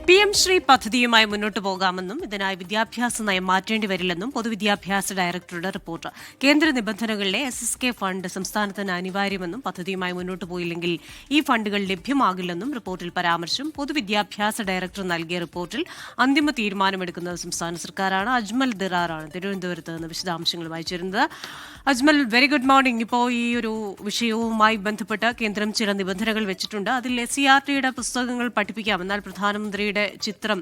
PM Shri പദ്ധതിയുമായി മുന്നോട്ട് പോകാമെന്നും ഇതിനായി വിദ്യാഭ്യാസ നയം മാറ്റേണ്ടി വരില്ലെന്നും പൊതുവിദ്യാഭ്യാസ ഡയറക്ടറുടെ റിപ്പോർട്ട്. കേന്ദ്ര നിബന്ധനകളിലെ SSK ഫണ്ട് സംസ്ഥാനത്തിന് അനിവാര്യമെന്നും പദ്ധതിയുമായി മുന്നോട്ട് പോയില്ലെങ്കിൽ ഈ ഫണ്ടുകൾ ലഭ്യമാകില്ലെന്നും റിപ്പോർട്ടിൽ പരാമർശം. പൊതുവിദ്യാഭ്യാസ ഡയറക്ടർ നൽകിയ റിപ്പോർട്ടിൽ അന്തിമ തീരുമാനമെടുക്കുന്നത് സംസ്ഥാന സർക്കാരാണ്. അജ്മൽ ദിറാറാണ് തിരുവനന്തപുരത്ത് നിന്ന് വിശദാംശങ്ങളുമായി ചേരുന്നത്. Ajmal, very good morning. ഇപ്പോൾ ഈ ഒരു വിഷയവുമായി ബന്ധപ്പെട്ട് കേന്ദ്രം ചില നിബന്ധനകൾ വെച്ചിട്ടുണ്ട്. അതിൽ SCERTയുടെ പുസ്തകങ്ങൾ പഠിപ്പിക്കാം, എന്നാൽ പ്രധാനമന്ത്രിയുടെ ചിത്രം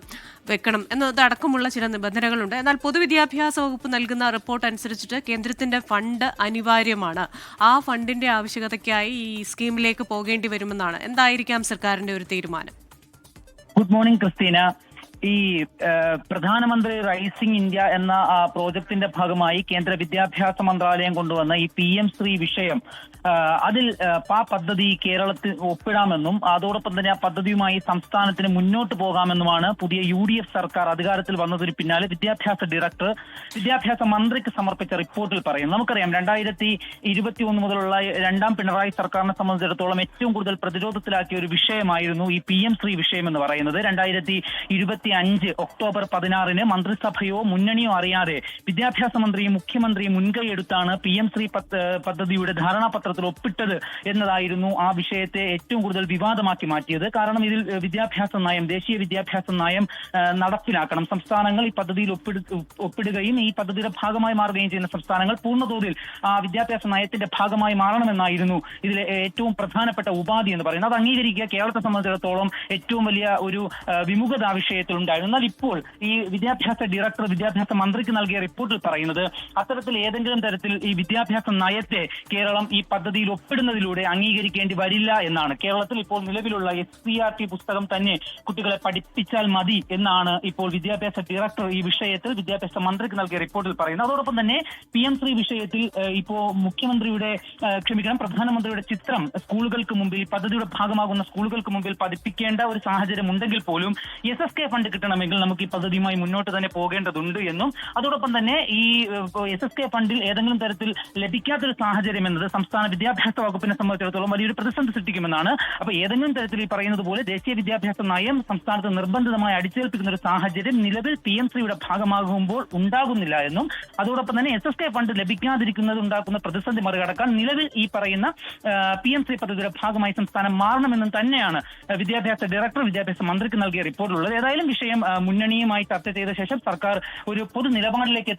വെക്കണം എന്നതടക്കമുള്ള ചില നിബന്ധനകളുണ്ട്. എന്നാൽ പൊതുവിദ്യാഭ്യാസ വകുപ്പ് നൽകുന്ന റിപ്പോർട്ട് അനുസരിച്ചിട്ട് കേന്ദ്രത്തിന്റെ ഫണ്ട് അനിവാര്യമാണ്. ആ ഫണ്ടിന്റെ ആവശ്യകതയ്ക്കായി ഈ സ്കീമിലേക്ക് പോകേണ്ടി വരുമെന്നാണ്. എന്തായിരിക്കാം സർക്കാരിന്റെ ഒരു തീരുമാനം? Good morning Christina. ഈ പ്രധാനമന്ത്രി റൈസിംഗ് ഇന്ത്യ എന്ന പ്രോജക്ടിന്റെ ഭാഗമായി കേന്ദ്ര വിദ്യാഭ്യാസ മന്ത്രാലയം കൊണ്ടുവന്ന ഈ PM ശ്രീ വിഷയം, അതിൽ ആ പദ്ധതി കേരളത്തിൽ ഒപ്പിടാമെന്നും അതോടൊപ്പം തന്നെ ആ പദ്ധതിയുമായി സംസ്ഥാനത്തിന് മുന്നോട്ട് പോകാമെന്നുമാണ് പുതിയ UDF സർക്കാർ അധികാരത്തിൽ വന്നതിന് പിന്നാലെ വിദ്യാഭ്യാസ ഡയറക്ടർ വിദ്യാഭ്യാസ മന്ത്രിക്ക് സമർപ്പിച്ച റിപ്പോർട്ടിൽ പറയും. നമുക്കറിയാം 2021 മുതലുള്ള രണ്ടാം പിണറായി സർക്കാരിനെ സംബന്ധിച്ചിടത്തോളം ഏറ്റവും കൂടുതൽ പ്രതിരോധത്തിലാക്കിയ ഒരു വിഷയമായിരുന്നു ഈ PM ശ്രീ വിഷയം എന്ന് പറയുന്നത്. 2025 ഒക്ടോബർ 16 മന്ത്രിസഭയോ മുന്നണിയോ അറിയാതെ വിദ്യാഭ്യാസ മന്ത്രിയും മുഖ്യമന്ത്രിയും മുൻകൈയെടുത്താണ് PM ശ്രീ പദ്ധതിയുടെ ധാരണാപത്രത്തിൽ ഒപ്പിട്ടത് എന്നതായിരുന്നു ആ വിഷയത്തെ ഏറ്റവും കൂടുതൽ വിവാദമാക്കി മാറ്റിയത്. കാരണം ഇതിൽ വിദ്യാഭ്യാസ നയം, ദേശീയ വിദ്യാഭ്യാസ നയം നടപ്പിലാക്കണം. സംസ്ഥാനങ്ങൾ ഈ പദ്ധതിയിൽ ഒപ്പിടുകയും ഈ പദ്ധതിയുടെ ഭാഗമായി മാറുകയും ചെയ്യുന്ന സംസ്ഥാനങ്ങൾ പൂർണ്ണതോതിൽ ആ വിദ്യാഭ്യാസ നയത്തിന്റെ ഭാഗമായി മാറണമെന്നായിരുന്നു ഇതിലെ ഏറ്റവും പ്രധാനപ്പെട്ട ഉപാധി എന്ന് പറയുന്നത്. അത് അംഗീകരിക്കുക കേരളത്തെ സംബന്ധിച്ചിടത്തോളം ഏറ്റവും വലിയ ഒരു വിമുഖത വിഷയത്തിൽ ഉണ്ടായിരുന്നു. എന്നാൽ ഇപ്പോൾ ഈ വിദ്യാഭ്യാസ ഡയറക്ടർ വിദ്യാഭ്യാസ മന്ത്രിക്ക് നൽകിയ റിപ്പോർട്ടിൽ പറയുന്നത് അത്തരത്തിൽ ഏതെങ്കിലും തരത്തിൽ ഈ വിദ്യാഭ്യാസ നയത്തെ കേരളം ഈ പദ്ധതിയിൽ ഒപ്പിടുന്നതിലൂടെ അംഗീകരിക്കേണ്ടി വരില്ല എന്നാണ്. കേരളത്തിൽ ഇപ്പോൾ നിലവിലുള്ള SCERT പുസ്തകം തന്നെ കുട്ടികളെ പഠിപ്പിച്ചാൽ മതി എന്നാണ് ഇപ്പോൾ വിദ്യാഭ്യാസ ഡയറക്ടർ ഈ വിഷയത്തിൽ വിദ്യാഭ്യാസ മന്ത്രിക്ക് നൽകിയ റിപ്പോർട്ടിൽ പറയുന്നത്. അതോടൊപ്പം തന്നെ PM ശ്രീ വിഷയത്തിൽ ഇപ്പോ പ്രധാനമന്ത്രിയുടെ ചിത്രം സ്കൂളുകൾക്ക് മുമ്പിൽ, പദ്ധതിയുടെ ഭാഗമാകുന്ന സ്കൂളുകൾക്ക് മുമ്പിൽ പതിപ്പിക്കേണ്ട ഒരു സാഹചര്യം ഉണ്ടെങ്കിൽ പോലും SSK ഫണ്ട് കിട്ടണമെങ്കിൽ നമുക്ക് ഈ പദ്ധതിയുമായി മുന്നോട്ട് തന്നെ പോകേണ്ടതുണ്ട് എന്നും അതോടൊപ്പം തന്നെ ഈ SSK ഫണ്ടിൽ ഏതെങ്കിലും തരത്തിൽ ലഭിക്കാത്തൊരു സാഹചര്യം എന്നത് സംസ്ഥാന വിദ്യാഭ്യാസ വകുപ്പിനെ സംബന്ധിച്ചിടത്തോളം വലിയൊരു പ്രതിസന്ധി സൃഷ്ടിക്കുമെന്നാണ്. അപ്പൊ ഏതെങ്കിലും തരത്തിൽ ഈ പറയുന്നത് പോലെ ദേശീയ വിദ്യാഭ്യാസ നയം സംസ്ഥാനത്ത് നിർബന്ധിതമായി അടിച്ചേൽപ്പിക്കുന്ന ഒരു സാഹചര്യം നിലവിൽ PM ശ്രീയുടെ ഭാഗമാകുമ്പോൾ ഉണ്ടാകുന്നില്ല എന്നും അതോടൊപ്പം തന്നെ SSK ഫണ്ട് ലഭിക്കാതിരിക്കുന്നത് ഉണ്ടാക്കുന്ന പ്രതിസന്ധി മറികടക്കാൻ നിലവിൽ ഈ പറയുന്ന PM ശ്രീ പദ്ധതിയുടെ ഭാഗമായി സംസ്ഥാനം മാറണമെന്നും തന്നെയാണ് വിദ്യാഭ്യാസ ഡയറക്ടർ വിദ്യാഭ്യാസ മന്ത്രിക്ക് നൽകിയ റിപ്പോർട്ടിലുള്ളത്. ഏതായാലും വിഷയം മുന്നണിയുമായി ചർച്ച ചെയ്ത ശേഷം സർക്കാർ ഒരു പൊതു നിലപാടിലേക്ക്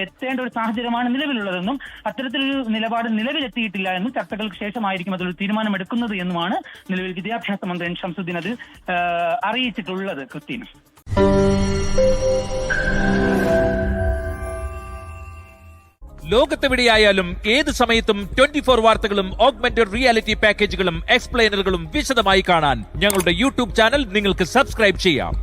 എത്തേണ്ട ഒരു സാഹചര്യമാണ് നിലവിലുള്ളതെന്നും അത്തരത്തിലൊരു നിലപാട് നിലവിലെത്തിയിട്ടില്ല എന്നും ചർച്ചകൾക്ക് ശേഷമായിരിക്കും അതിലൊരു തീരുമാനമെടുക്കുന്നത് എന്നുമാണ് നിലവിൽ വിദ്യാഭ്യാസ മന്ത്രി ശംസുദ്ദീൻ അതിൽ അറിയിച്ചിട്ടുള്ളത്. ക്രിസ്റ്റീന, ലോകത്തെവിടെയായാലും ഏത് സമയത്തും 24 വാർത്തകളും ഓഗ്മെന്റഡ് റിയാലിറ്റി പാക്കേജുകളും എക്സ്പ്ലെയിനറുകളും വിശദമായി കാണാൻ ഞങ്ങളുടെ YouTube ചാനൽ നിങ്ങൾക്ക് സബ്സ്ക്രൈബ് ചെയ്യാം.